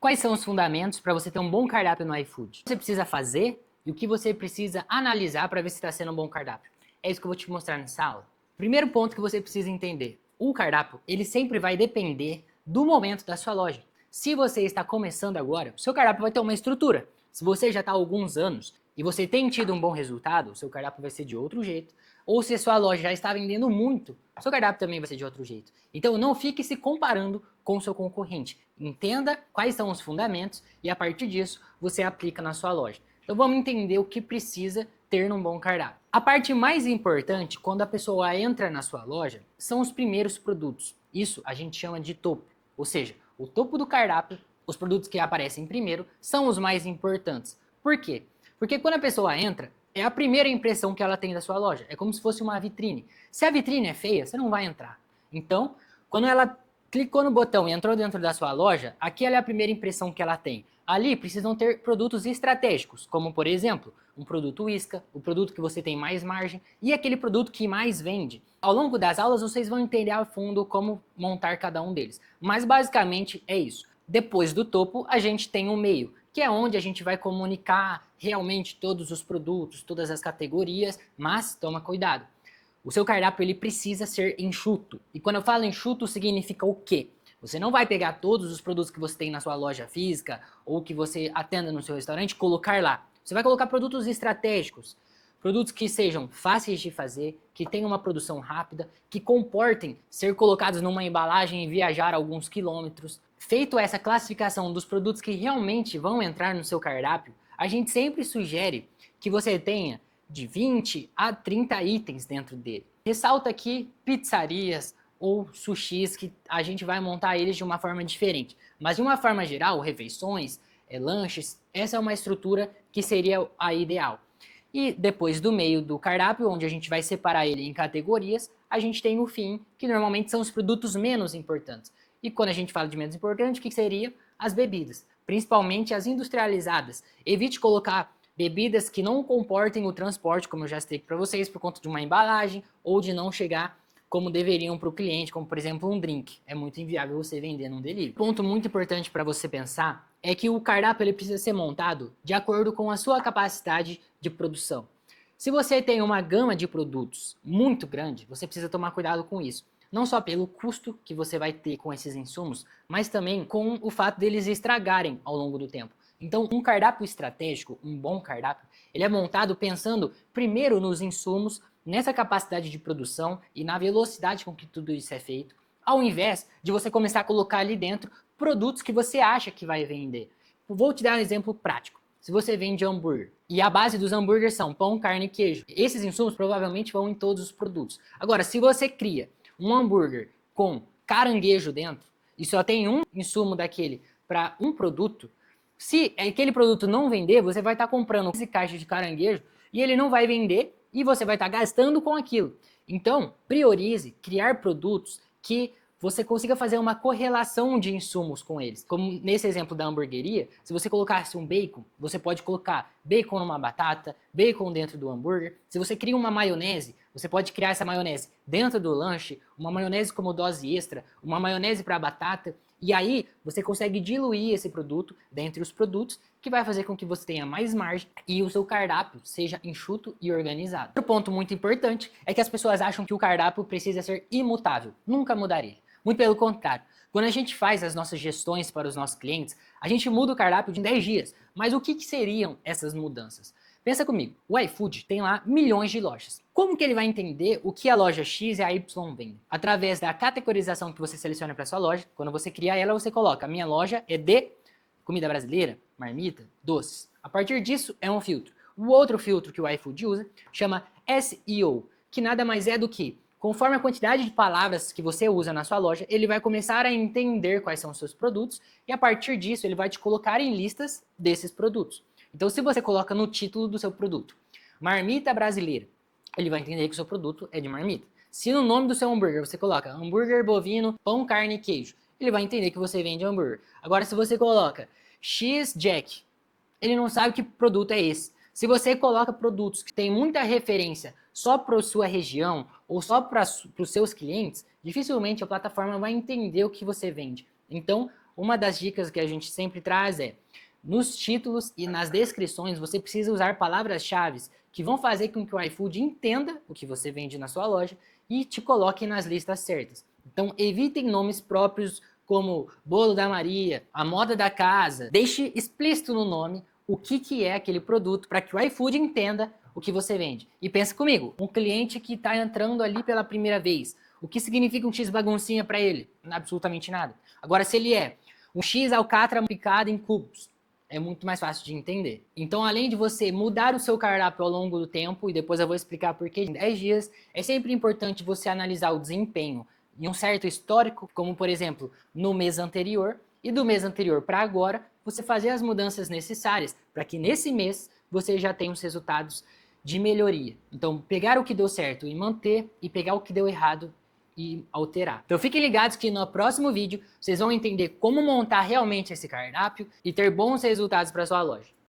Quais são os fundamentos para você ter um bom cardápio no iFood? O que você precisa fazer e o que você precisa analisar para ver se está sendo um bom cardápio. É isso que eu vou te mostrar nessa aula. Primeiro ponto que você precisa entender. O cardápio, ele sempre vai depender do momento da sua loja. Se você está começando agora, o seu cardápio vai ter uma estrutura. Se você já está há alguns anos e você tem tido um bom resultado, o seu cardápio vai ser de outro jeito. Ou se a sua loja já está vendendo muito, o seu cardápio também vai ser de outro jeito. Então não fique se comparando com o seu concorrente. Entenda quais são os fundamentos e a partir disso você aplica na sua loja. Então vamos entender o que precisa ter num bom cardápio. A parte mais importante quando a pessoa entra na sua loja são os primeiros produtos. Isso a gente chama de topo. Ou seja, o topo do cardápio, os produtos que aparecem primeiro, são os mais importantes. Por quê? Porque quando a pessoa entra, é a primeira impressão que ela tem da sua loja. É como se fosse uma vitrine. Se a vitrine é feia, você não vai entrar. Então, quando ela clicou no botão e entrou dentro da sua loja, aquela é a primeira impressão que ela tem. Ali precisam ter produtos estratégicos, como por exemplo, um produto isca, o produto que você tem mais margem e aquele produto que mais vende. Ao longo das aulas vocês vão entender a fundo como montar cada um deles, mas basicamente é isso. Depois do topo a gente tem o meio, que é onde a gente vai comunicar realmente todos os produtos, todas as categorias, mas toma cuidado. O seu cardápio ele precisa ser enxuto. E quando eu falo enxuto, significa o quê? Você não vai pegar todos os produtos que você tem na sua loja física ou que você atenda no seu restaurante e colocar lá. Você vai colocar produtos estratégicos, produtos que sejam fáceis de fazer, que tenham uma produção rápida, que comportem ser colocados numa embalagem e viajar alguns quilômetros. Feito essa classificação dos produtos que realmente vão entrar no seu cardápio, a gente sempre sugere que você tenha de 20 a 30 itens dentro dele. Ressalta aqui pizzarias ou sushis que a gente vai montar eles de uma forma diferente. Mas de uma forma geral, refeições, lanches, essa é uma estrutura que seria a ideal. E depois do meio do cardápio, onde a gente vai separar ele em categorias, a gente tem o fim, que normalmente são os produtos menos importantes. E quando a gente fala de menos importante, o que seria? As bebidas, principalmente as industrializadas. Evite colocar bebidas que não comportem o transporte, como eu já expliquei para vocês, por conta de uma embalagem ou de não chegar como deveriam para o cliente, como por exemplo um drink. É muito inviável você vender num delivery. Ponto muito importante para você pensar é que o cardápio ele precisa ser montado de acordo com a sua capacidade de produção. Se você tem uma gama de produtos muito grande, você precisa tomar cuidado com isso. Não só pelo custo que você vai ter com esses insumos, mas também com o fato deles estragarem ao longo do tempo. Então, um cardápio estratégico, um bom cardápio, ele é montado pensando primeiro nos insumos, nessa capacidade de produção e na velocidade com que tudo isso é feito, ao invés de você começar a colocar ali dentro produtos que você acha que vai vender. Vou te dar um exemplo prático. Se você vende hambúrguer e a base dos hambúrgueres são pão, carne e queijo, esses insumos provavelmente vão em todos os produtos. Agora, se você cria um hambúrguer com caranguejo dentro e só tem um insumo daquele para um produto, se aquele produto não vender, você vai estar comprando esse caixa de caranguejo e ele não vai vender e você vai estar gastando com aquilo. Então, priorize criar produtos que você consiga fazer uma correlação de insumos com eles. Como nesse exemplo da hamburgueria, se você colocasse um bacon, você pode colocar bacon numa batata, bacon dentro do hambúrguer. Se você cria uma maionese, você pode criar essa maionese dentro do lanche, uma maionese como dose extra, uma maionese para batata. E aí você consegue diluir esse produto dentre os produtos, que vai fazer com que você tenha mais margem e o seu cardápio seja enxuto e organizado. Outro ponto muito importante é que as pessoas acham que o cardápio precisa ser imutável. Nunca mudaria. Muito pelo contrário. Quando a gente faz as nossas gestões para os nossos clientes, a gente muda o cardápio de 10 dias. Mas o que seriam essas mudanças? Pensa comigo, o iFood tem lá milhões de lojas. Como que ele vai entender o que a loja X e a Y vendem? Através da categorização que você seleciona para sua loja. Quando você cria ela, você coloca: a minha loja é de comida brasileira, marmita, doces. A partir disso é um filtro. O outro filtro que o iFood usa chama SEO, que nada mais é do que, conforme a quantidade de palavras que você usa na sua loja, ele vai começar a entender quais são os seus produtos e a partir disso ele vai te colocar em listas desses produtos. Então, se você coloca no título do seu produto marmita brasileira, ele vai entender que o seu produto é de marmita. Se no nome do seu hambúrguer você coloca hambúrguer bovino, pão, carne e queijo, ele vai entender que você vende hambúrguer. Agora, se você coloca X-Jack, ele não sabe que produto é esse. Se você coloca produtos que têm muita referência só para a sua região ou só para os seus clientes, dificilmente a plataforma vai entender o que você vende. Então, uma das dicas que a gente sempre traz é, nos títulos e nas descrições, você precisa usar palavras-chave que vão fazer com que o iFood entenda o que você vende na sua loja e te coloque nas listas certas. Então, evitem nomes próprios como Bolo da Maria, a moda da casa. Deixe explícito no nome o que é aquele produto para que o iFood entenda o que você vende. E pensa comigo, um cliente que está entrando ali pela primeira vez, o que significa um X baguncinha para ele? Absolutamente nada. Agora, se ele é um X alcatra picado em cubos, é muito mais fácil de entender. Então, além de você mudar o seu cardápio ao longo do tempo, e depois eu vou explicar por que em 10 dias, é sempre importante você analisar o desempenho em um certo histórico, como por exemplo, no mês anterior, e do mês anterior para agora, você fazer as mudanças necessárias para que nesse mês você já tenha os resultados de melhoria. Então, pegar o que deu certo e manter, e pegar o que deu errado e alterar. Então fiquem ligados que no próximo vídeo vocês vão entender como montar realmente esse cardápio e ter bons resultados para sua loja.